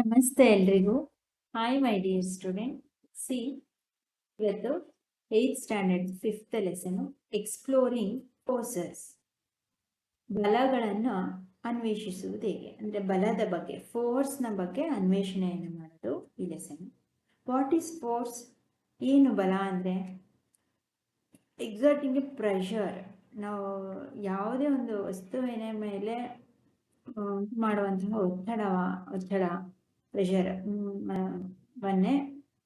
ನಮಸ್ತೆ ಎಲ್ರಿಗೂ. Hi my dear student. See, ಇವತ್ತು 8th standard 5th lesson exploring forces, ಬಲಗಳನ್ನು ಅನ್ವೇಷಿಸುವುದು ಹೇಗೆ, ಅಂದರೆ ಬಲದ ಬಗ್ಗೆ, ಫೋರ್ಸ್ನ ಬಗ್ಗೆ ಅನ್ವೇಷಣೆಯನ್ನು ಮಾಡೋದು ಈ ಲೆಸನ್. What is force? ಏನು ಬಲ ಅಂದರೆ ಎಕ್ಸರ್ಟಿಂಗ್ ಎ ಪ್ರೆಷರ್. ನಾವು ಯಾವುದೇ ಒಂದು ವಸ್ತುವಿನ ಮೇಲೆ ಮಾಡುವಂತಹ ಒತ್ತಡ ಪ್ರೆಷರ್ ವನ್ನೇ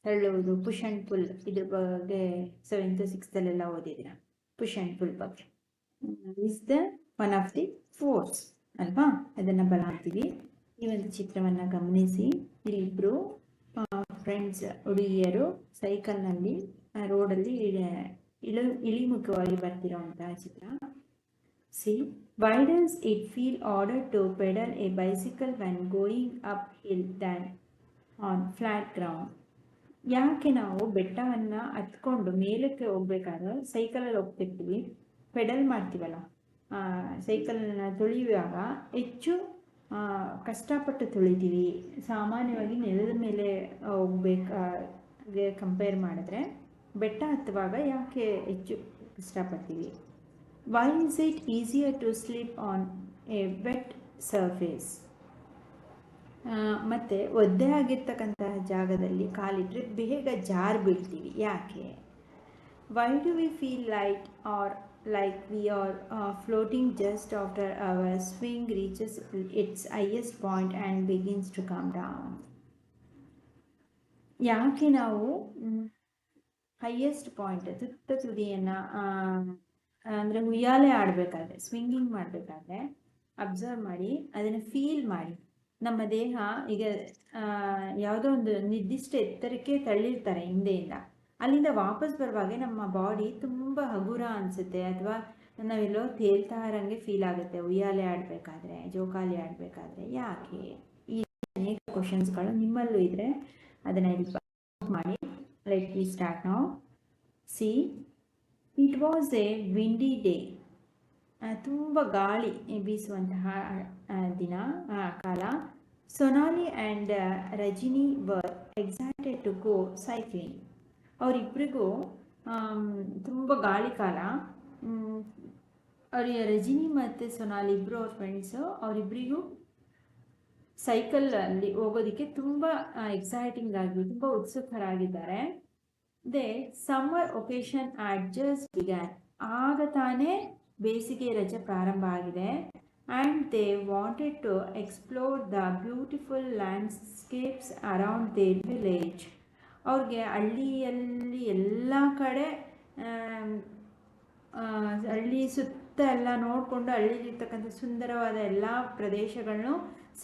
ತಳ್ಳುವುದು, ಪುಷ್ ಆ್ಯಂಡ್ ಪುಲ್. ಇದ್ರ ಬಗ್ಗೆ 7th 6th ಅಲ್ಲೆಲ್ಲ ಓದಿದ್ದೀರ, ಪುಷ್ ಆ್ಯಂಡ್ ಪುಲ್ ಬಗ್ಗೆ. Is the one of the force ಅಲ್ವಾ, ಅದನ್ನು ಬಲ ಅಂತೀವಿ. ಈ ಒಂದು ಚಿತ್ರವನ್ನು ಗಮನಿಸಿ. ಇಲ್ಲಿಬ್ಬರು ಫ್ರೆಂಡ್ಸ್, ಹುಡುಗಿಯರು ಸೈಕಲ್ನಲ್ಲಿ ರೋಡಲ್ಲಿ ಇಳಿಮುಖವಾಗಿ ಬರ್ತಿರೋಂತಹ ಚಿತ್ರ. See, why does it feel harder to pedal a bicycle when going uphill than on flat ground? ಯಾಕೆ ನಾವು ಬೆಟ್ಟವನ್ನು ಹತ್ಕೊಂಡು ಮೇಲಕ್ಕೆ ಹೋಗ್ಬೇಕಾದ್ರೆ ಸೈಕಲಲ್ಲಿ ಹೋಗ್ತಿರ್ತೀವಿ, ಪೆಡಲ್ ಮಾಡ್ತೀವಲ್ಲ, ಸೈಕಲನ್ನು ತುಳಿಯುವಾಗ ಹೆಚ್ಚು ಕಷ್ಟಪಟ್ಟು ತುಳಿತೀವಿ ಸಾಮಾನ್ಯವಾಗಿ ನೆಲದ ಮೇಲೆ ಹೋಗ್ಬೇಕಾಗೆ ಕಂಪೇರ್ ಮಾಡಿದ್ರೆ. ಬೆಟ್ಟ ಹತ್ತುವಾಗ ಯಾಕೆ ಹೆಚ್ಚು ಕಷ್ಟಪಡ್ತೀವಿ? Why is it easier to slip on a wet surface? ಮತ್ತು ಒದ್ದೆ ಆಗಿರ್ತಕ್ಕಂತಹ ಜಾಗದಲ್ಲಿ ಕಾಲಿಟ್ಟರೆ ಬೇಗ ಜಾರು ಬೀಳ್ತೀವಿ, ಯಾಕೆ? Why do we feel light or like we are floating just after our swing reaches its highest point and begins to come down? ಯಾಕೆ ನಾವು highest point, ತುದಿಯನ್ನು ಅಂದರೆ ಉಯ್ಯಾಲೆ ಆಡಬೇಕಾದ್ರೆ, ಸ್ವಿಂಗಿಂಗ್ ಮಾಡಬೇಕಾದ್ರೆ ಅಬ್ಸರ್ವ್ ಮಾಡಿ, ಅದನ್ನು ಫೀಲ್ ಮಾಡಿ. ನಮ್ಮ ದೇಹ ಈಗ ಯಾವುದೋ ಒಂದು ನಿರ್ದಿಷ್ಟ ಎತ್ತರಕ್ಕೆ ತಳ್ಳಿರ್ತಾರೆ ಹಿಂದೆಯಿಂದ, ಅಲ್ಲಿಂದ ವಾಪಸ್ ಬರುವಾಗ ನಮ್ಮ ಬಾಡಿ ತುಂಬ ಹಗುರ ಅನಿಸುತ್ತೆ, ಅಥವಾ ನಾವೆಲ್ಲೋ ತೇಲ್ತಾ ಇರೋಂಗೆ ಫೀಲ್ ಆಗುತ್ತೆ ಉಯ್ಯಾಲೆ ಆಡಬೇಕಾದ್ರೆ, ಜೋಕಾಲಿ ಆಡಬೇಕಾದ್ರೆ. ಯಾಕೆ? ಈ ಅನೇಕ ಕ್ವಶನ್ಸ್ಗಳು ನಿಮ್ಮಲ್ಲೂ ಇದ್ದರೆ ಅದನ್ನು ಇಲ್ಲಿ ಮಾಡಿ. Let we start now. See, it was a windy day. ತುಂಬ ಗಾಳಿ ಬೀಸುವಂತಹ ದಿನ, ಕಾಲ. Sonali and Rajini were excited to go cycling. ಅವರಿಬ್ಬರಿಗೂ ತುಂಬ ಗಾಳಿ ಕಾಲ. ರಜಿನಿ ಮತ್ತು ಸೊನಾಲಿ ಇಬ್ಬರು ಅವ್ರ ಫ್ರೆಂಡ್ಸು, ಅವರಿಬ್ಬರಿಗೂ ಸೈಕಲಲ್ಲಿ ಹೋಗೋದಕ್ಕೆ ತುಂಬ ಎಕ್ಸೈಟಿಂಗ್ ಆಗಿ, ತುಂಬ ಉತ್ಸುಕರಾಗಿದ್ದಾರೆ. They summer occasion at just began. ಆಗ ತಾನೇ ಬೇಸಿಗೆ ರಜೆ ಪ್ರಾರಂಭ ಆಗಿದೆ. And they wanted to explore the beautiful landscapes around their village. ಅವ್ರಿಗೆ ಹಳ್ಳಿಯಲ್ಲಿ ಎಲ್ಲ ಕಡೆ, ಹಳ್ಳಿ ಸುತ್ತ ಎಲ್ಲ ನೋಡಿಕೊಂಡು ಹಳ್ಳಿಲಿರ್ತಕ್ಕಂಥ ಸುಂದರವಾದ ಎಲ್ಲ ಪ್ರದೇಶಗಳನ್ನು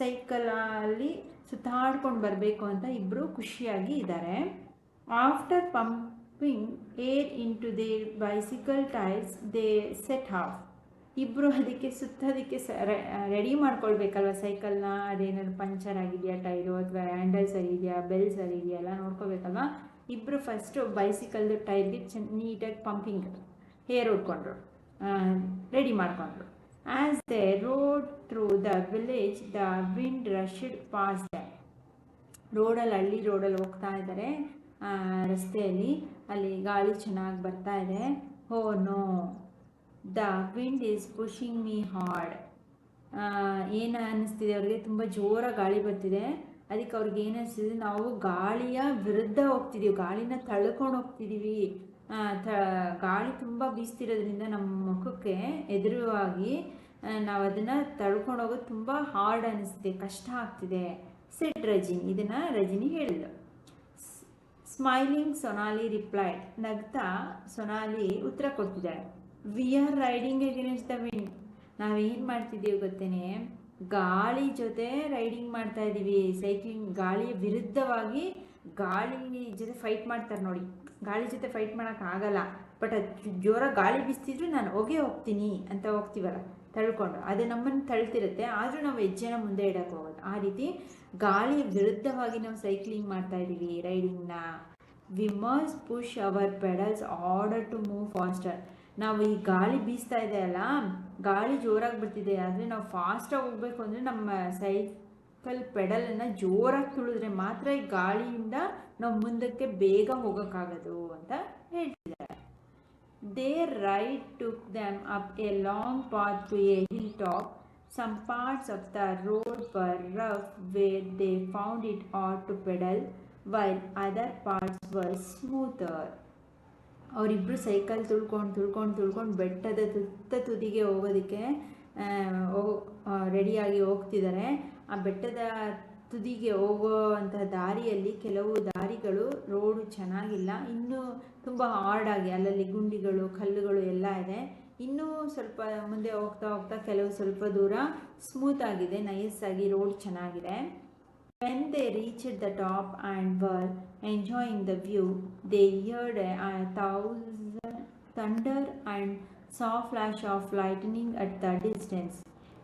ಸೈಕಲಲ್ಲಿ ಸುತ್ತಾಡ್ಕೊಂಡು ಬರಬೇಕು ಅಂತ ಇಬ್ಬರು ಖುಷಿಯಾಗಿ ಇದ್ದಾರೆ. After pumping air into their bicycle tyres they set off. ಇಬ್ಬರು ಅದಕ್ಕೆ ಸುತ್ತೋದಕ್ಕೆ ರೆಡಿ ಮಾಡ್ಕೊಳ್ಬೇಕಲ್ವ ಸೈಕಲ್ನ. ಅದೇನಾದ್ರು ಪಂಚರ್ ಆಗಿದೆಯಾ ಟೈರು, ಅಥವಾ ಹ್ಯಾಂಡಲ್ ಸರಿ ಇದೆಯಾ, ಬೆಲ್ ಸರಿ ಇದೆಯಾ ಎಲ್ಲ ನೋಡ್ಕೋಬೇಕಲ್ವ. ಇಬ್ಬರು ಫಸ್ಟು ಬೈಸಿಕಲ್ದು ಟೈರ್ಗೆ ನೀಟಾಗಿ ಪಂಪಿಂಗ್ ಏರ್ ಹೊಡ್ಕೊಂಡ್ರು, ರೆಡಿ ಮಾಡಿಕೊಂಡ್ರು. As they road through the village the wind ರಶ್ಡ್ pass the. ರೋಡಲ್ಲಿ, ಹಳ್ಳಿ ರೋಡಲ್ಲಿ ಹೋಗ್ತಾ ಇದ್ದಾರೆ, ರಸ್ತೆಯಲ್ಲಿ, ಅಲ್ಲಿ ಗಾಳಿ ಚೆನ್ನಾಗಿ ಬರ್ತಾ ಇದೆ. Oh no, the wind is pushing me hard. ಏನು ಅನ್ನಿಸ್ತಿದೆ ಅವ್ರಿಗೆ? ತುಂಬ ಜೋರಾಗಿ ಗಾಳಿ ಬರ್ತಿದೆ. ಅದಕ್ಕೆ ಅವ್ರಿಗೆ ಏನು ಅನಿಸ್ತಿದೆ? ನಾವು ಗಾಳಿಯ ವಿರುದ್ಧ ಹೋಗ್ತಿದ್ದೀವಿ, ಗಾಳಿನ ತಳ್ಕೊಂಡು ಹೋಗ್ತಿದ್ದೀವಿ. ಗಾಳಿ ತುಂಬ ಬೀಸ್ತಿರೋದ್ರಿಂದ ನಮ್ಮ ಮುಖಕ್ಕೆ ಎದುರುವಾಗಿ ನಾವು ಅದನ್ನು ತಳ್ಕೊಂಡು ಹೋಗೋದು ತುಂಬ ಹಾರ್ಡ್ ಅನ್ನಿಸ್ತಿದೆ, ಕಷ್ಟ ಆಗ್ತಿದೆ. ಸೆಡ್ ರಜಿನಿ, ಇದನ್ನು ರಜಿನಿ ಹೇಳಿದ್ರು. Smiling Sonali replied. ನಗ್ತಾ ಸೊನಾಲಿ ಉತ್ತರ ಕೊಡ್ತಿದ್ದಾಳೆ. We are riding against the wind. ನಾವೇನು ಮಾಡ್ತಿದ್ದೀವಿ ಗೊತ್ತೇನೆ? ಗಾಳಿ ಜೊತೆ ರೈಡಿಂಗ್ ಮಾಡ್ತಾ ಇದ್ದೀವಿ, ಸೈಕ್ಲಿಂಗ್. ಗಾಳಿಯ ವಿರುದ್ಧವಾಗಿ ಗಾಳಿ ಜೊತೆ ಫೈಟ್ ಮಾಡ್ತಾರೆ ನೋಡಿ. ಗಾಳಿ ಜೊತೆ ಫೈಟ್ ಮಾಡೋಕ್ಕಾಗಲ್ಲ, ಬಟ್ ಅದು ಜೋರಾಗಿ ಗಾಳಿ ಬೀಸ್ತಿದ್ರು ನಾನು ಹೋಗ್ತೀನಿ ಅಂತ ಹೋಗ್ತೀವಲ್ಲ ತಳ್ಕೊಂಡು, ಅದು ನಮ್ಮನ್ನು ತಳ್ತಿರುತ್ತೆ. ಆದರೂ ನಾವು ಹೆಜ್ಜೆನ ಮುಂದೆ ಇಡಕ್ಕೆ ಹೋಗೋದು. ಆ ರೀತಿ ಗಾಳಿಯ ವಿರುದ್ಧವಾಗಿ ನಾವು ಸೈಕ್ಲಿಂಗ್ ಮಾಡ್ತಾ ಇದ್ದೀವಿ, ರೈಡಿಂಗ್ನ. We must push our pedals order to move faster. ನಾವು ಈ ಗಾಳಿ ಬೀಸ್ತಾ ಇದೆ ಅಲ್ಲ, ಗಾಳಿ ಜೋರಾಗಿ ಬರ್ತಿದೆ, ಆದರೆ ನಾವು ಫಾಸ್ಟಾಗಿ ಹೋಗಬೇಕು ಅಂದರೆ ನಮ್ಮ ಸೈಕಲ್ ಪೆಡಲನ್ನು ಜೋರಾಗಿ ತುಳಿದ್ರೆ ಮಾತ್ರ ಈ ಗಾಳಿಯಿಂದ ನಾವು ಮುಂದಕ್ಕೆ ಬೇಗ ಹೋಗೋಕ್ಕಾಗೋದು ಅಂತ ಹೇಳ್ತಿದ್ದಾರೆ. Their ride took them up a long path to a hilltop. Some parts of the road were rough where they found it hard to pedal, while other parts were smoother. ಅವರಿಬ್ಬರು ಸೈಕಲ್ ತುಳ್ಕೊಂಡು ಬೆಟ್ಟದ ತುದಿಗೆ ಹೋಗೋದಕ್ಕೆ ರೆಡಿಯಾಗಿ ಹೋಗ್ತಿದ್ದಾರೆ. ಆ ಬೆಟ್ಟದ ತುದಿಗೆ ಹೋಗೋವಂಥ ದಾರಿಯಲ್ಲಿ ಕೆಲವು ದಾರಿಗಳು ರೋಡು ಚೆನ್ನಾಗಿಲ್ಲ, ಇನ್ನೂ ತುಂಬ ಹಾರ್ಡಾಗಿ ಅಲ್ಲಲ್ಲಿ ಗುಂಡಿಗಳು ಕಲ್ಲುಗಳು ಎಲ್ಲ ಇದೆ. ಇನ್ನೂ ಸ್ವಲ್ಪ ಮುಂದೆ ಹೋಗ್ತಾ ಕೆಲವು ಸ್ವಲ್ಪ ದೂರ ಸ್ಮೂತ್ ಆಗಿದೆ, ನೈಸಾಗಿ ರೋಡ್ ಚೆನ್ನಾಗಿದೆ. When they reached the top and were enjoying the view, they heard a thunder and saw flash of lightning at the distance.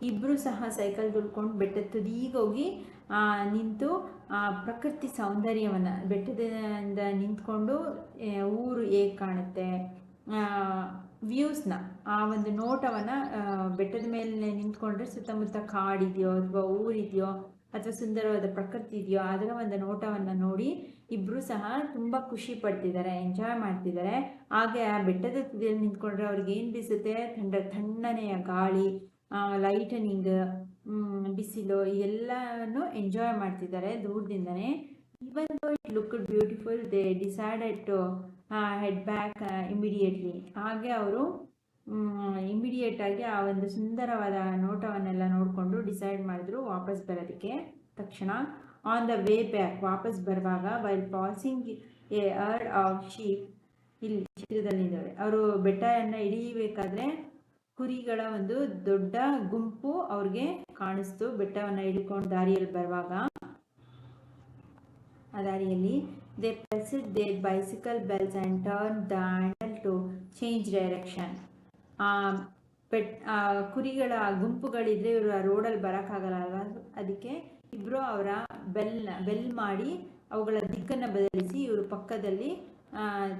ಇಬ್ಬರು ಸಹ ಸೈಕಲ್ ತುಳ್ಕೊಂಡು ಬೆಟ್ಟದ ತುದಿಗೆ ಹೋಗಿ ನಿಂತು ಪ್ರಕೃತಿ ಸೌಂದರ್ಯವನ್ನು ಬೆಟ್ಟದಿಂದ ನಿಂತ್ಕೊಂಡು ಊರು ಹೇಗೆ ಕಾಣುತ್ತೆ ವ್ಯೂಸ್ನ ಆ ಒಂದು ನೋಟವನ್ನು ಬೆಟ್ಟದ ಮೇಲೆ ನಿಂತ್ಕೊಂಡ್ರೆ ಸುತ್ತಮುತ್ತ ಕಾಡಿದೆಯೋ ಅಥವಾ ಊರಿದೆಯೋ ಅಥವಾ ಸುಂದರವಾದ ಪ್ರಕೃತಿ ಇದೆಯೋ ಅದರ ಒಂದು ನೋಟವನ್ನು ನೋಡಿ ಇಬ್ಬರು ಸಹ ತುಂಬ ಖುಷಿ ಪಡ್ತಿದ್ದಾರೆ, ಎಂಜಾಯ್ ಮಾಡ್ತಿದ್ದಾರೆ. ಹಾಗೆ ಆ ಬೆಟ್ಟದ ತುದಿಯಲ್ಲಿ ನಿಂತ್ಕೊಂಡ್ರೆ ಅವ್ರಿಗೆ ಏನು ಬೀಸುತ್ತೆ, ತಣ್ಣನೆಯ ಗಾಳಿ, ಲೈಟನಿಂಗ್, ಬಿಸಿಲು ಎಲ್ಲನೂ ಎಂಜಾಯ್ ಮಾಡ್ತಿದ್ದಾರೆ ದೂರದಿಂದನೇ. Even though it looked beautiful, they decided to head back immediately. ಹಾಗೆ ಅವರು ಇಮಿಡಿಯೇಟಾಗಿ ಆ ಒಂದು ಸುಂದರವಾದ ನೋಟವನ್ನೆಲ್ಲ ನೋಡಿಕೊಂಡು ಡಿಸೈಡ್ ಮಾಡಿದ್ರು ವಾಪಸ್ ಬರೋದಕ್ಕೆ ತಕ್ಷಣ. ಆನ್ ದ ವೇ ಬ್ಯಾಕ್ ವಾಪಸ್ ಬರುವಾಗ while passing A heard of sheep, ಇಲ್ಲಿ ಚಿತ್ರದಲ್ಲಿದ್ದಾರೆ ಅವರು ಬೆಟ್ಟವನ್ನು ಇಳಿಬೇಕಾದ್ರೆ ಕುರಿಗಳ ಒಂದು ದೊಡ್ಡ ಗುಂಪು ಅವ್ರಿಗೆ ಕಾಣಿಸ್ತು ಬೆಟ್ಟವನ್ನು ಇಳ್ಕೊಂಡು ದಾರಿಯಲ್ಲಿ ಬರುವಾಗ. ಆ ದಾರಿಯಲ್ಲಿ they pressed their bicycle bells and turn the handle to change direction. ಕುರಿಗಳ ಗುಂಪುಗಳಿದ್ರೆ ಇವರು ಆ ರೋಡಲ್ಲಿ ಬರೋಕ್ಕಾಗಲ್ಲ ಅಲ್ವಾ, ಅದಕ್ಕೆ ಇಬ್ಬರು ಅವರ ಬೆಲ್ ಮಾಡಿ ಅವುಗಳ ದಿಕ್ಕನ್ನು ಬದಲಿಸಿ ಇವರು ಪಕ್ಕದಲ್ಲಿ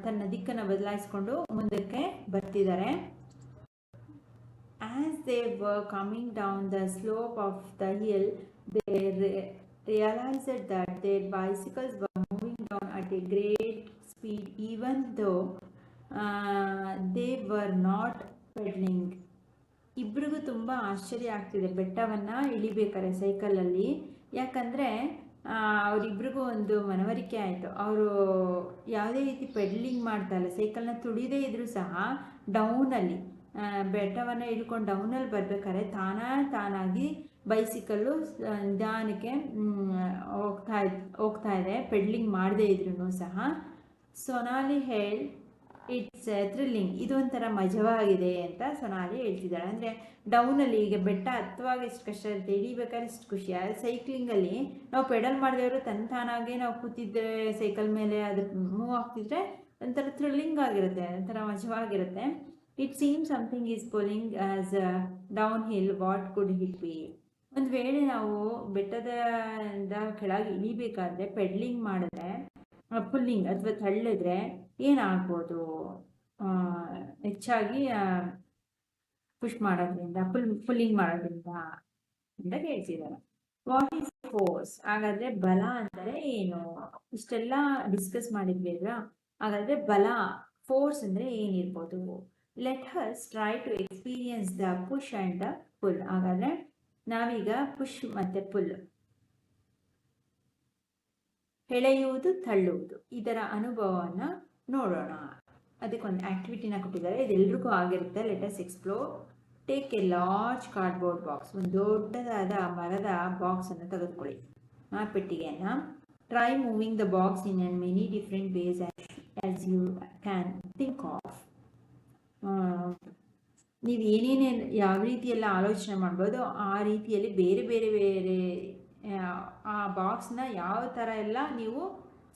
ತನ್ನ ದಿಕ್ಕನ್ನು ಬದಲಾಯಿಸ್ಕೊಂಡು ಮುಂದಕ್ಕೆ ಬರ್ತಿದ್ದಾರೆ. As they were coming down the slope of the hill, they realized that their bicycles were moving down at a great speed, even though they were not pedaling. ಇಬ್ಬರಿಗೂ ತುಂಬ ಆಶ್ಚರ್ಯ ಆಗ್ತಿದೆ ಬೆಟ್ಟವನ್ನು ಇಳಿಬೇಕಾರೆ ಸೈಕಲಲ್ಲಿ. ಯಾಕಂದರೆ ಅವರಿಬ್ರಿಗೂ ಒಂದು ಮನವರಿಕೆ ಆಯಿತು, ಅವರು ಯಾವುದೇ ರೀತಿ ಪೆಡ್ಲಿಂಗ್ ಮಾಡ್ತಾಯಿಲ್ಲ, ಸೈಕಲ್ನ ತುಳಿದೇ ಇದ್ರೂ ಸಹ ಡೌನಲ್ಲಿ ಬೆಟ್ಟವನ್ನು ಇಳ್ಕೊಂಡು ಡೌನಲ್ಲಿ ಬರಬೇಕಾದ್ರೆ ತಾನಾಗಿ ಬೈಸಿಕಲ್ಲು ನಿಧಾನಕ್ಕೆ ಹೋಗ್ತಾ ಇದೆ, ಪೆಡ್ಲಿಂಗ್ ಮಾಡದೇ ಇದ್ರೂ ಸಹ. ಸೊನಾಲಿ ಹೇಳ್ ಇಟ್ಸ್ ಥ್ರಿಲ್ಲಿಂಗ್, ಇದು ಒಂಥರ ಮಜವಾಗಿದೆ ಅಂತ ಸೊನಾಲಿ ಹೇಳ್ತಿದ್ದಾಳೆ. ಅಂದರೆ ಡೌನಲ್ಲಿ ಈಗ ಬೆಟ್ಟ ಹತ್ತುವಾಗ ಎಷ್ಟು ಕಷ್ಟ ಇರುತ್ತೆ, ಇಳಿಬೇಕಾದ್ರೆ ಎಷ್ಟು ಖುಷಿ. ಸೈಕ್ಲಿಂಗಲ್ಲಿ ನಾವು ಪೆಡಲ್ ಮಾಡಿದವರು ತಾನಾಗೆ ನಾವು ಕೂತಿದ್ರೆ ಸೈಕಲ್ ಮೇಲೆ ಅದು ಮೂವ್ ಆಗ್ತಿದ್ರೆ ಒಂಥರ ಥ್ರಿಲ್ಲಿಂಗ್ ಆಗಿರುತ್ತೆ, ಒಂಥರ ಮಜವಾಗಿರುತ್ತೆ. It seem something is pulling us down hill, what could it be. ಒಂದು ವೇಳೆ ನಾವು ಬೆಟ್ಟದಿಂದ ಕೆಳಗೆ ಇಳಿಬೇಕಾದ್ರೆ ಪೆಡ್ಲಿಂಗ್ ಮಾಡಿದ್ರೆ, ಪುಲ್ಲಿಂಗ್ ಅಥವಾ ತಳ್ಳಿದ್ರೆ ಏನಾಗ್ಬೋದು, ಹೆಚ್ಚಾಗಿ ಪುಷ್ ಮಾಡೋದ್ರಿಂದ ಪುಲ್ಲಿಂಗ್ ಮಾಡೋದ್ರಿಂದ ಅಂತ ಕೇಳ್ತಿದ್ದಾರೆ. What is force? ಹಾಗಾದರೆ ಬಲ ಅಂದರೆ ಏನು? ಇಷ್ಟೆಲ್ಲ ಡಿಸ್ಕಸ್ ಮಾಡಿದ್ವಿ ಅಲ್ವಾ, ಹಾಗಾದರೆ ಬಲ ಫೋರ್ಸ್ ಅಂದರೆ ಏನಿರ್ಬೋದು? Let us try to experience the push and the pull. ಹಾಗಾದರೆ ನಾವೀಗ ಪುಷ್ ಮತ್ತು ಪುಲ್, ಎಳೆಯುವುದು ತಳ್ಳುವುದು, ಇದರ ಅನುಭವವನ್ನು ನೋಡೋಣ. ಅದಕ್ಕೊಂದು ಆ್ಯಕ್ಟಿವಿಟಿನ ಕೊಟ್ಟಿದ್ದಾರೆ, ಇದೆಲ್ರಿಗೂ ಆಗಿರುತ್ತೆ. Let us explore. Take a large cardboard box, ಒಂದು ದೊಡ್ಡದಾದ ಮರದ ಬಾಕ್ಸನ್ನು ತೆಗೆದುಕೊಳ್ಳಿ, ಆ ಪೆಟ್ಟಿಗೆಯನ್ನು. Try moving the box in many different ways as you can think of. ನೀವು ಏನೇನು ಯಾವ ರೀತಿಯೆಲ್ಲ ಆಲೋಚನೆ ಮಾಡ್ಬೋದು ಆ ರೀತಿಯಲ್ಲಿ ಬೇರೆ ಬೇರೆ ಬೇರೆ ಆ ಬಾಕ್ಸ್ನ ಯಾವ ಥರ ಎಲ್ಲ ನೀವು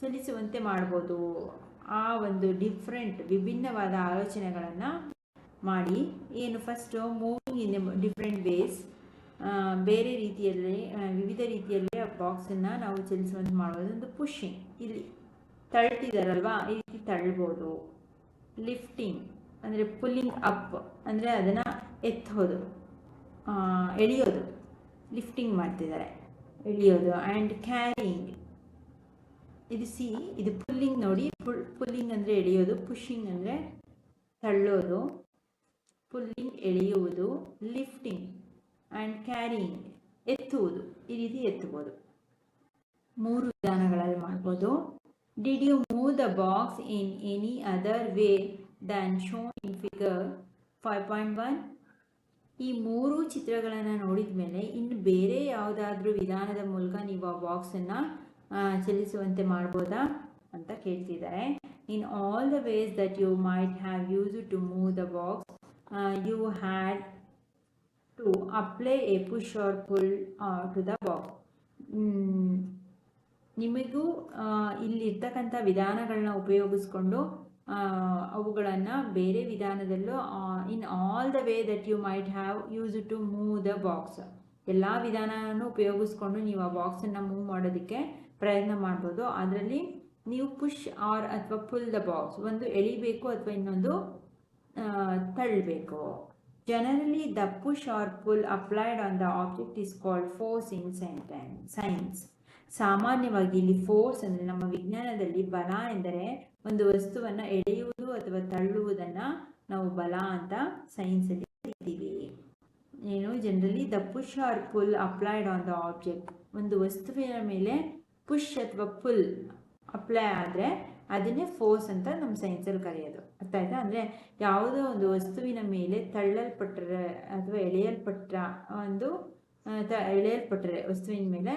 ಚಲಿಸುವಂತೆ ಮಾಡ್ಬೋದು. ಆ ಒಂದು ವಿಭಿನ್ನವಾದ ಆಲೋಚನೆಗಳನ್ನು ಮಾಡಿ. ಏನು first moving in different ways, ಬೇರೆ ರೀತಿಯಲ್ಲಿ ವಿವಿಧ ರೀತಿಯಲ್ಲಿ ಆ ಬಾಕ್ಸನ್ನು ನಾವು ಚಲಿಸುವಂತೆ ಮಾಡ್ಬೋದು. ಒಂದು ಪುಷಿಂಗ್, ಇಲ್ಲಿ ತಳ್ತಿದ್ದಾರಲ್ವಾ ಈ ರೀತಿ ತಳ್ಬೋದು. ಲಿಫ್ಟಿಂಗ್ ಅಂದರೆ ಪುಲ್ಲಿಂಗ್ ಅಪ್ ಅಂದರೆ ಅದನ್ನು ಎತ್ತೋದು, ಎಳೆಯೋದು, ಲಿಫ್ಟಿಂಗ್ ಮಾಡ್ತಿದ್ದಾರೆ. ಎಳೆಯೋದು. ಆ್ಯಂಡ್ ಕ್ಯಾರಿಂಗ್, ಇದು ಸಿ, ಇದು ಪುಲ್ಲಿಂಗ್ ನೋಡಿ. ಪುಲ್ಲಿಂಗ್ ಅಂದರೆ ಎಳೆಯೋದು, ಪುಷಿಂಗ್ ಅಂದರೆ ತಳ್ಳೋದು. ಪುಲ್ಲಿಂಗ್ ಎಳೆಯುವುದು, ಲಿಫ್ಟಿಂಗ್ ಆ್ಯಂಡ್ ಕ್ಯಾರಿಂಗ್ ಎತ್ತುವುದು. ಈ ರೀತಿ ಎತ್ತುವುದು. 3 ವಿಧಾನಗಳಲ್ಲಿ ಮಾಡ್ಬೋದು. Did you move the box in any other way than shown in figure 5.1? ಈ 3 ಚಿತ್ರಗಳನ್ನು ನೋಡಿದ ಮೇಲೆ ಇನ್ನು ಬೇರೆ ಯಾವುದಾದ್ರೂ ವಿಧಾನದ ಮೂಲಕ ನೀವು ಆ ಬಾಕ್ಸನ್ನು ಚಲಿಸುವಂತೆ ಮಾಡ್ಬೋದಾ ಅಂತ ಕೇಳ್ತಿದ್ದಾರೆ. In all the ways that you might have used to move the box, you had to apply a push or pull to the box. ನಿಮಗೂ ಇಲ್ಲಿರ್ತಕ್ಕಂಥ ವಿಧಾನಗಳನ್ನ ಉಪಯೋಗಿಸ್ಕೊಂಡು ಅವುಗಳನ್ನು ಬೇರೆ ವಿಧಾನದಲ್ಲೂ in all the way that you might have use to move the box, ಎಲ್ಲ ವಿಧಾನವನ್ನು ಉಪಯೋಗಿಸ್ಕೊಂಡು ನೀವು ಆ ಬಾಕ್ಸನ್ನು ಮೂವ್ ಮಾಡೋದಕ್ಕೆ ಪ್ರಯತ್ನ ಮಾಡ್ಬೋದು. ಅದರಲ್ಲಿ ನೀವು ಪುಷ್ ಆರ್ ಅಥವಾ ಪುಲ್ ದ ಬಾಕ್ಸ್, ಒಂದು ಎಳಿಬೇಕು ಅಥವಾ ಇನ್ನೊಂದು ತಳ್ಳಬೇಕು. Generally the push or pull applied on the object is called force in science. ಸಾಮಾನ್ಯವಾಗಿ ಇಲ್ಲಿ ಫೋರ್ಸ್ ಅಂದರೆ ನಮ್ಮ ವಿಜ್ಞಾನದಲ್ಲಿ ಬಲ ಎಂದರೆ ಒಂದು ವಸ್ತುವನ್ನು ಎಳೆಯುವುದು ಅಥವಾ ತಳ್ಳುವುದನ್ನು ನಾವು ಬಲ ಅಂತ ಸೈನ್ಸಲ್ಲಿ ಕರಿತೀವಿ. Generally the push or pull applied on the object, ಒಂದು ವಸ್ತುವಿನ ಮೇಲೆ ಪುಷ್ ಅಥವಾ ಪುಲ್ ಅಪ್ಲೈ ಆದರೆ ಅದನ್ನೇ ಫೋರ್ಸ್ ಅಂತ ನಮ್ಮ ಸೈನ್ಸಲ್ಲಿ ಕರೆಯೋದು. ಅರ್ಥ ಆಯ್ತಾ? ಅಂದರೆ ಯಾವುದೋ ಒಂದು ವಸ್ತುವಿನ ಮೇಲೆ ತಳ್ಳಲ್ಪಟ್ಟರೆ ಅಥವಾ ಎಳೆಯಲ್ಪಟ್ಟರೆ ವಸ್ತುವಿನ ಮೇಲೆ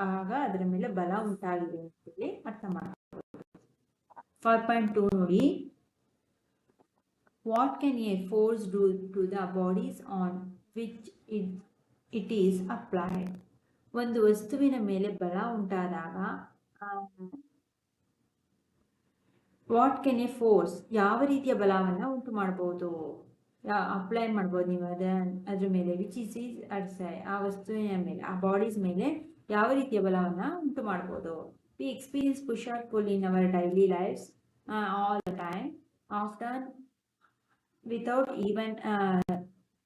ಆಗ ಅದರ ಮೇಲೆ ಬಲ ಉಂಟಾಗಿದೆ ಅಂತೇಳಿ ಅರ್ಥ ಮಾಡ್ಬೋದು. 5.2 ನೋಡಿ. What can a force do to the bodies on which it is applied? ಒಂದು ವಸ್ತುವಿನ ಮೇಲೆ ಬಲ ಉಂಟಾದಾಗ ವಾಟ್ ಕ್ಯಾನ್ ಎ ಫೋರ್ಸ್, ಯಾವ ರೀತಿಯ ಬಲವನ್ನು ಉಂಟು ಮಾಡ್ಬೋದು, ಅಪ್ಲೈ ಮಾಡ್ಬೋದು ನೀವು ಅದ್ರ ಮೇಲೆ, ವಿಚ್ ಈಸ್ ಆ ವಸ್ತುವಿನ ಮೇಲೆ, ಆ ಬಾಡೀಸ್ ಮೇಲೆ ಯಾವ ರೀತಿಯ ಬಲವನ್ನು ಉಂಟು ಮಾಡ್ಬೋದು. We experience push or pull in our daily lives all the time, after without even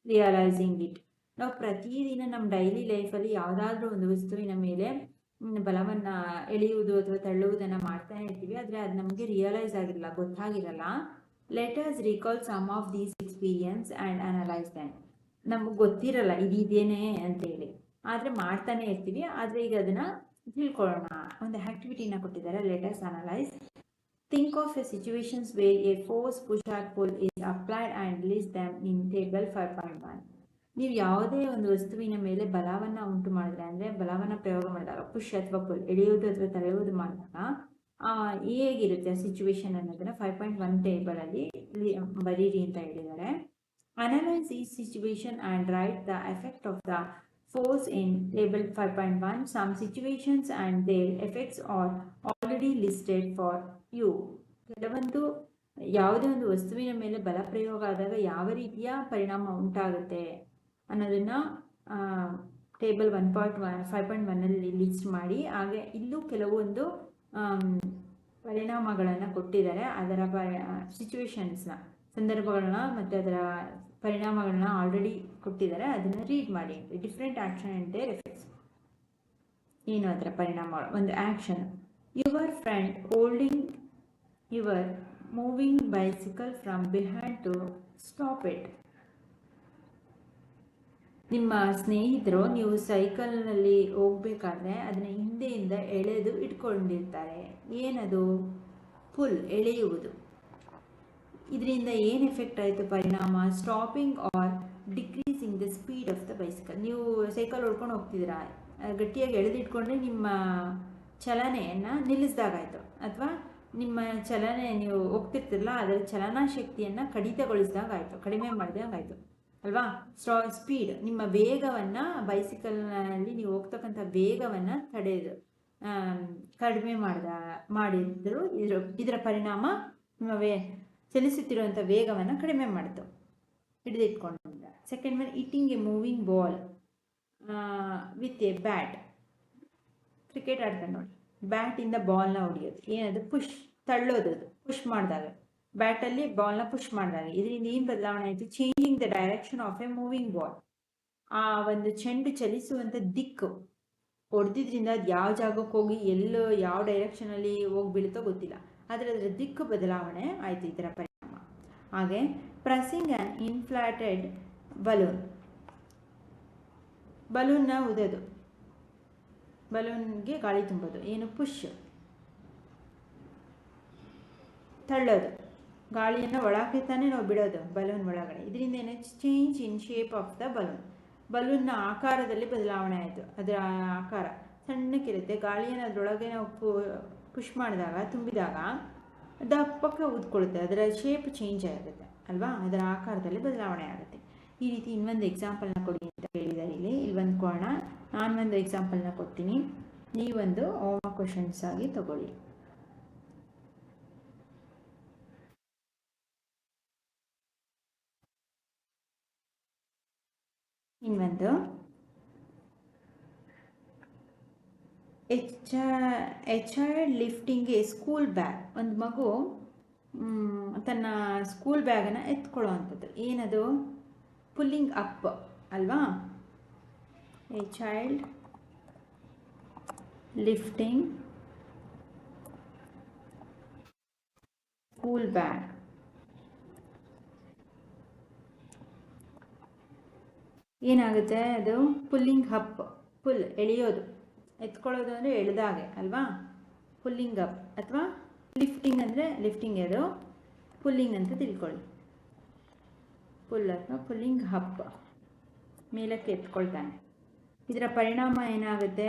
realising it. ನಾವು ಪ್ರತಿದಿನ ನಮ್ಮ ಡೈಲಿ ಲೈಫಲ್ಲಿ ಯಾವುದಾದ್ರೂ ಒಂದು ವಸ್ತುವಿನ ಮೇಲೆ ಬಲವನ್ನು ಎಳೆಯುವುದು ಅಥವಾ ತಳ್ಳುವುದನ್ನು ಮಾಡ್ತಾನೆ ಇರ್ತೀವಿ, ಆದರೆ ಅದು ನಮಗೆ ರಿಯಲೈಸ್ ಆಗಿರಲ್ಲ, ಗೊತ್ತಾಗಿರಲ್ಲ. Let us recall some of these experience and analyse them. ನಮಗೆ ಗೊತ್ತಿರಲ್ಲ ಇದೇನೇ ಅಂತೇಳಿ, ಆದರೆ ಮಾಡ್ತಾನೆ ಇರ್ತೀವಿ. ಆದರೆ ಈಗ ಅದನ್ನು ತಿಳ್ಕೊಳ್ಳೋಣ. ಒಂದು ಆಕ್ಟಿವಿಟಿನ ಕೊಟ್ಟಿದ್ದಾರೆ, let us analyse. Think of a situations where a force push or pull is applied and list them in table 5.1. ನೀವು ಯಾವುದೇ ಒಂದು ವಸ್ತುವಿನ ಮೇಲೆ ಬಲವನ್ನು ಉಂಟು ಮಾಡಿದ್ರೆ, ಅಂದರೆ ಬಲವನ್ನು ಪ್ರಯೋಗ ಮಾಡಿದಾಗ, ಪುಷ್ ಅಥವಾ ಪುಲ್, ಎಳೆಯುವುದು ಅಥವಾ ತಡೆಯುವುದು ಮಾಡಿದಾಗ ಹೇಗಿರುತ್ತೆ ಸಿಚುವೇಶನ್ ಅನ್ನೋದನ್ನು 5.1 ಟೇಬಲಲ್ಲಿ ಬರೀರಿ ಅಂತ ಹೇಳಿದ್ದಾರೆ. ಅನಲೈಸ್ ಈ situation and write the effect of the force in table 5.1. Some situations and their effects are already listed for you. ಕೆಲವೊಂದು ಯಾವುದೇ ಒಂದು ವಸ್ತುವಿನ ಮೇಲೆ ಬಲ ಪ್ರಯೋಗ ಆದಾಗ ಯಾವ ರೀತಿಯ ಪರಿಣಾಮ ಉಂಟಾಗುತ್ತೆ ಅನ್ನೋದನ್ನು ಟೇಬಲ್ 5.1 ಲಿಸ್ಟ್ ಮಾಡಿ. ಹಾಗೆ ಇಲ್ಲೂ ಕೆಲವೊಂದು ಪರಿಣಾಮಗಳನ್ನು ಕೊಟ್ಟಿದ್ದಾರೆ, ಅದರ ಸಿಚುವೇಶನ್ಸ್ನ, ಸಂದರ್ಭಗಳನ್ನ ಮತ್ತು ಅದರ ಪರಿಣಾಮಗಳನ್ನ ಆಲ್ರೆಡಿ ಕೊಟ್ಟಿದ್ದಾರೆ, ಅದನ್ನು ರೀಡ್ ಮಾಡಿ. Different action and their effects. ಏನು ಅದರ ಪರಿಣಾಮಗಳು? ಒಂದು action, your friend holding your moving bicycle from behind to stop it. ನಿಮ್ಮ ಸ್ನೇಹಿತರು ನೀವು ಸೈಕಲ್ನಲ್ಲಿ ಹೋಗ್ಬೇಕಾದ್ರೆ ಅದನ್ನು ಹಿಂದೆಯಿಂದ ಎಳೆದು ಇಟ್ಕೊಂಡಿರ್ತಾರೆ. ಏನದು? ಪುಲ್, ಎಳೆಯುವುದು. ಇದರಿಂದ ಏನು ಎಫೆಕ್ಟ್ ಆಯಿತು ಪರಿಣಾಮ? Stopping or decreasing the speed of the bicycle. ನೀವು ಸೈಕಲ್ ಹೊಡ್ಕೊಂಡು ಹೋಗ್ತಿದ್ದೀರಾ, ಗಟ್ಟಿಯಾಗಿ ಎಳೆದಿಟ್ಕೊಂಡ್ರೆ ನಿಮ್ಮ ಚಲನೆಯನ್ನು ನಿಲ್ಲಿಸಿದಾಗಾಯಿತು, ಅಥವಾ ನಿಮ್ಮ ಚಲನೆ ನೀವು ಹೋಗ್ತಿರ್ತಿರಲ್ಲ ಅದರ ಚಲನಾ ಶಕ್ತಿಯನ್ನು ಕಡಿತಗೊಳಿಸಿದಾಗಾಯಿತು, ಕಡಿಮೆ ಮಾಡಿದಾಗಾಯಿತು ಅಲ್ವಾ? ಸ್ಪೀಡ್, ನಿಮ್ಮ ವೇಗವನ್ನು, ಬೈಸಿಕಲ್ನಲ್ಲಿ ನೀವು ಹೋಗ್ತಕ್ಕಂಥ ವೇಗವನ್ನು ಕಡಿಮೆ ಮಾಡಿದ್ರು ಇದರ ಪರಿಣಾಮ ನಿಮ್ಮ ಚಲಿಸುತ್ತಿರುವಂಥ ವೇಗವನ್ನು ಕಡಿಮೆ ಮಾಡಿತು, ಹಿಡಿದಿಟ್ಕೊಂಡಿದ್ದ. Second one, hitting a moving ball with a bat. Cricket ಆಡ್ತಾರೆ ನೋಡಿ, ಬ್ಯಾಟಿಂದ ಬಾಲ್ನ ಹೊಡಿಯೋದು. ಏನದು? ಪುಷ್, ತಳ್ಳೋದು. ಪುಷ್ ಮಾಡಿದಾಗ, ಬ್ಯಾಟಲ್ಲಿ ಬಾಲ್ನ ಪುಷ್ ಮಾಡಿದಾಗ ಇದರಿಂದ ಏನು ಬದಲಾವಣೆ ಆಯಿತು? Changing the direction of A moving ball. ಆ ಒಂದು ಚೆಂಡು ಚಲಿಸುವಂಥ ದಿಕ್ಕು ಹೊಡೆದಿದ್ರಿಂದ ಅದು ಯಾವ ಜಾಗಕ್ಕೆ ಹೋಗಿ ಎಲ್ಲೋ ಯಾವ ಡೈರೆಕ್ಷನಲ್ಲಿ ಹೋಗಿ ಬೀಳುತ್ತೋ ಗೊತ್ತಿಲ್ಲ, ಆದರೆ ಅದರ ದಿಕ್ಕು ಬದಲಾವಣೆ ಆಯಿತು ಇದರ ಪರಿಣಾಮ. ಹಾಗೆ ಪ್ರೆಸ್ಸಿಂಗ್ ಆ್ಯನ್ ಇನ್ಫ್ಲಾಟೆಡ್ ಬಲೂನ್ನ ಉದೋದು, ಬಲೂನ್ಗೆ ಗಾಳಿ ತುಂಬೋದು, ಏನು ಪುಷ್, ತಳ್ಳೋದು, ಗಾಳಿಯನ್ನು ಒಳಗೆ ತಾನೇ ನಾವು ಬಿಡೋದು ಬಲೂನ್ ಒಳಗಡೆ. ಇದರಿಂದ ಏನು, change in shape of the ಬಲೂನ್ನ ಆಕಾರದಲ್ಲಿ ಬದಲಾವಣೆ ಆಯಿತು. ಅದರ ಆಕಾರ ಸಣ್ಣಕ್ಕಿರುತ್ತೆ, ಗಾಳಿಯನ್ನು ಅದರೊಳಗೆ ನಾವು ಪುಷ್ ಮಾಡಿದಾಗ, ತುಂಬಿದಾಗ ದಪ್ಪಕ್ಕೆ ಊದ್ಕೊಳ್ಳುತ್ತೆ, ಅದರ ಶೇಪ್ ಚೇಂಜ್ ಆಗುತ್ತೆ ಅಲ್ವಾ, ಅದರ ಆಕಾರದಲ್ಲಿ ಬದಲಾವಣೆ ಆಗುತ್ತೆ. ಈ ರೀತಿ ಇನ್ನೊಂದು ಎಕ್ಸಾಂಪಲ್ನ ಕೊಡಿ ಅಂತ ಹೇಳಿದ್ದಾರೆ. ಇಲ್ಲಿ ಒಂದು ಕೋಣ, ನಾನು ಒಂದು ಎಕ್ಸಾಂಪಲ್ನ ಕೊಡ್ತೀನಿ, ನೀವೊಂದು ಹೋಮ್ವರ್ಕ್ ಕ್ವೆಶನ್ಸ್ ಆಗಿ ತಗೊಳ್ಳಿ. ಇನ್ನೊಂದು, A child lifting a school bag. ಒಂದು ಮಗು ತನ್ನ ಸ್ಕೂಲ್ ಬ್ಯಾಗನ್ನು ಎತ್ಕೊಳ್ಳೋ ಅಂಥದ್ದು, ಏನದು, ಪುಲ್ಲಿಂಗ್ ಅಪ್ ಅಲ್ವಾ. A child lifting school bag. ಏನಾಗುತ್ತೆ, ಅದು ಪುಲ್ಲಿಂಗ್ ಅಪ್, ಪುಲ್ ಎಳೆಯೋದು, ಎತ್ಕೊಳ್ಳೋದು ಅಂದರೆ ಎಳೆದಾಗೆ ಅಲ್ವಾ, ಪುಲ್ಲಿಂಗ್ ಅಪ್. ಅಥವಾ ಲಿಫ್ಟಿಂಗ್ ಅಂದರೆ ಲಿಫ್ಟಿಂಗ್, ಅದು ಪುಲ್ಲಿಂಗ್ ಅಂತ ತಿಳ್ಕೊಳ್ಳಿ. ಪುಲ್ ಅಥವಾ ಪುಲ್ಲಿಂಗ್ ಅಪ್, ಮೇಲಕ್ಕೆ ಎತ್ಕೊಳ್ತಾನೆ. ಇದರ ಪರಿಣಾಮ ಏನಾಗುತ್ತೆ,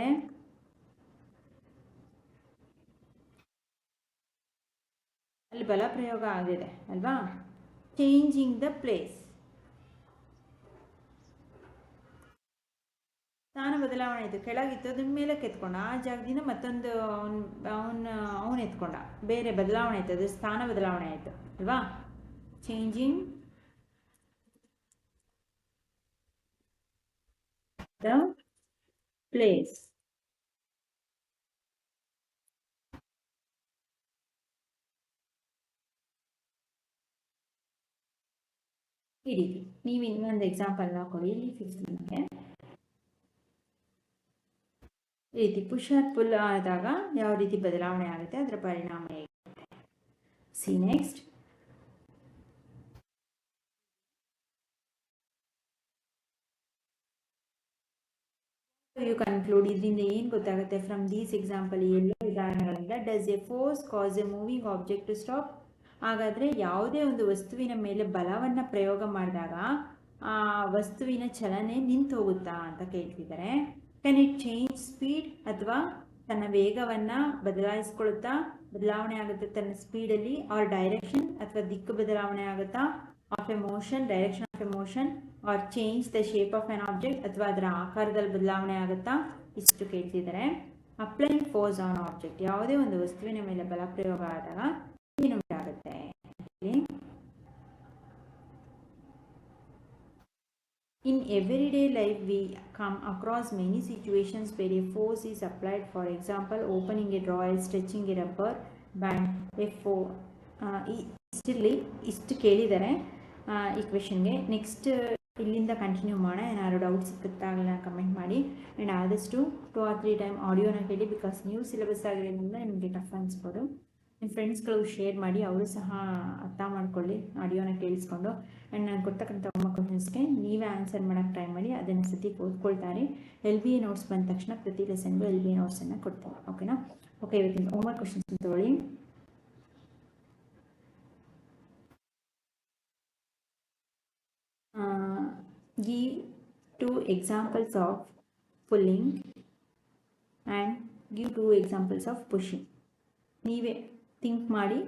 ಅಲ್ಲಿ ಬಲ ಪ್ರಯೋಗ ಆಗಿದೆ ಅಲ್ವಾ, ಚೇಂಜಿಂಗ್ ದ ಪ್ಲೇಸ್, ಸ್ಥಾನ ಬದಲಾವಣೆ ಆಯಿತು. ಕೆಳಗಿತ್ತು ಅದನ್ನ ಮೇಲಕ್ಕೆ ಎತ್ಕೊಂಡ, ಆ ಜಾಗದಿಂದ ಮತ್ತೊಂದು ಅವನು ಎತ್ಕೊಂಡ, ಬೇರೆ ಬದಲಾವಣೆ ಆಯಿತು, ಅದು ಸ್ಥಾನ ಬದಲಾವಣೆ ಆಯಿತು ಅಲ್ವಾ, ಚೇಂಜಿಂಗ್ ದ ಪ್ಲೇಸ್. ಈ ರೀತಿ ನೀವು ಇನ್ನೊಂದು ಎಕ್ಸಾಂಪಲ್ನ ಕೊಡಿ. ಇಲ್ಲಿ 5th ನಮಗೆ ಈ ರೀತಿ ಪುಷ್ ಆರ್ ಪುಲ್ ಆದಾಗ ಯಾವ ರೀತಿ ಬದಲಾವಣೆ ಆಗುತ್ತೆ, ಅದರ ಪರಿಣಾಮ ಹೇಗೆ. See next, you conclude. ಇದರಿಂದ ಏನು ಗೊತ್ತಾಗುತ್ತೆ, ಫ್ರಮ್ ದೀಸ್ ಎಕ್ಸಾಂಪಲ್, ಎಲ್ಲ ಉದಾಹರಣೆಗಳಿಂದ, does a force cause a moving object to stop. ಹಾಗಾದರೆ ಯಾವುದೇ ಒಂದು ವಸ್ತುವಿನ ಮೇಲೆ ಬಲವನ್ನು ಪ್ರಯೋಗ ಮಾಡಿದಾಗ ಆ ವಸ್ತುವಿನ ಚಲನೆ ನಿಂತು ಹೋಗುತ್ತಾ ಅಂತ ಕೇಳ್ತಿದ್ದಾರೆ. ಕ್ಯಾನ್ ಇಟ್ ಚೇಂಜ್ ಸ್ಪೀಡ್, ಅಥವಾ ತನ್ನ ವೇಗವನ್ನು ಬದಲಾಯಿಸ್ಕೊಳ್ಳುತ್ತಾ, ಬದಲಾವಣೆ ಆಗುತ್ತೆ ತನ್ನ ಸ್ಪೀಡಲ್ಲಿ, ಆರ್ ಡೈರೆಕ್ಷನ್, ಅಥವಾ ದಿಕ್ಕು ಬದಲಾವಣೆ ಆಗುತ್ತಾ, of A motion, direction of A motion, R change the shape of N object, ಅಥವಾ ಅದರ ಆಕಾರದಲ್ಲಿ ಬದಲಾವಣೆ ಆಗುತ್ತಾ, ಇಷ್ಟು ಕೇಳ್ತಿದ್ದಾರೆ. ಅಪ್ಲೈಯಿಂಗ್ ಫೋರ್ಸ್ ಆನ್ ಆಬ್ಜೆಕ್ಟ್, ಯಾವುದೇ ಒಂದು ವಸ್ತುವಿನ ಮೇಲೆ ಬಲ ಪ್ರಯೋಗ ಆದಾಗ ಏನು ಉಂಟಾಗುತ್ತೆ. In everyday life, we come across many situations where a force is applied. For example, opening a drawer, stretching a rubber band. ಇಷ್ಟು ಕೇಳಿದ್ದಾರೆ ಈ ಕ್ವೆಶನ್ಗೆ. ನೆಕ್ಸ್ಟ್ ಇಲ್ಲಿಂದ ಕಂಟಿನ್ಯೂ ಮಾಡೋಣ. ಏನಾದ್ರು ಡೌಟ್ಸ್ ಸಿಗುತ್ತಾಗಲ್ಲ ಕಮೆಂಟ್ ಮಾಡಿ. ಆ್ಯಂಡ್ ಆದಷ್ಟು 2 or 3 ಟೈಮ್ ಆಡಿಯೋನ ಕೇಳಿ, ಬಿಕಾಸ್ ನ್ಯೂ ಸಿಲೆಬಸ್ ಆಗಿರೋದ್ರಿಂದ ನಿಮಗೆ ಟಫ್ ಅನಿಸ್ಬೋದು. ನಿಮ್ಮ ಫ್ರೆಂಡ್ಸ್ಗಳು ಶೇರ್ ಮಾಡಿ, ಅವರು ಸಹ ಅರ್ಥ ಮಾಡ್ಕೊಳ್ಳಿ ಆಡಿಯೋನ ಕೇಳಿಸ್ಕೊಂಡು. ಆ್ಯಂಡ್ ನಾನು ಕೊಡ್ತಕ್ಕಂಥ ಹೋಮ್ವರ್ಕ್ ಕ್ವೆಶನ್ಸ್ಗೆ ನೀವೇ ಆನ್ಸರ್ ಮಾಡೋಕ್ಕೆ ಟ್ರೈ ಮಾಡಿ. ಅದನ್ನು ಸದ್ಯಕ್ಕೆ ಓದ್ಕೊಳ್ತಾರೆ. LBA ನೋಟ್ಸ್ ಬಂದ ತಕ್ಷಣ ಪ್ರತಿ ಲೆಸನ್ಗೂ LBA ನೋಟ್ಸನ್ನು ಕೊಡ್ತೀನಿ. ಓಕೆನಾ? ಓಕೆ, ಇವತ್ತಿನ ಹೋಮ್ವರ್ಕ್ ಕ್ವೆಶನ್ಸ್ ತಗೊಳ್ಳಿ. Give 2 examples of pulling and give 2 examples of pushing. ನೀವೇ ಥಿಂಕ್ ಮಾಡಿ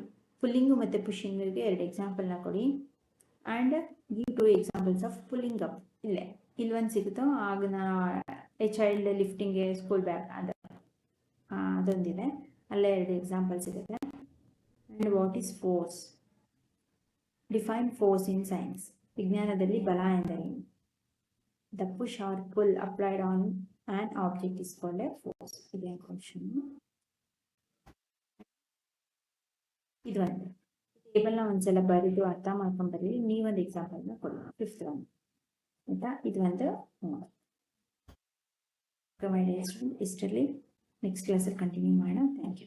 ಪುಲ್ಲಿಂಗು ಮತ್ತು ಪುಷಿಂಗಿಗೆ 2 ಎಕ್ಸಾಂಪಲ್ನ ಕೊಡಿ. And give 2 examples of pulling up. ಇಲ್ಲೊಂದು ಸಿಗುತ್ತೋ ಆಗ a child lifting a school bag, ಅದೊಂದಿದೆ, ಅಲ್ಲೇ 2 ಎಕ್ಸಾಂಪಲ್ ಸಿಗುತ್ತೆ. And what is force, define force in science. ವಿಜ್ಞಾನದಲ್ಲಿ ಬಲ ಎಂದರೇನು? The push or pull applied on on object is called a force. ಇದೇ ಕ್ವಶನ್. ಇದು ಒಂದು ಟೇಬಲ್ನ ಒಂದ್ಸಲ ಬರೆದು ಅರ್ಥ ಮಾಡ್ಕೊಂಡು ಬರೀ. ನೀವೊಂದು ಎಕ್ಸಾಂಪಲ್ನ ಕೊಡಿ, 5th one. ಆಯಿತಾ? ಇದು ಒಂದು ಓಕೆ ಮೈ ಡಿಯರ್ ಸ್ಟೂಡೆಂಟ್, ಇಷ್ಟರಲ್ಲಿ ನೆಕ್ಸ್ಟ್ ಕ್ಲಾಸಲ್ಲಿ ಕಂಟಿನ್ಯೂ ಮಾಡೋಣ. Thank you.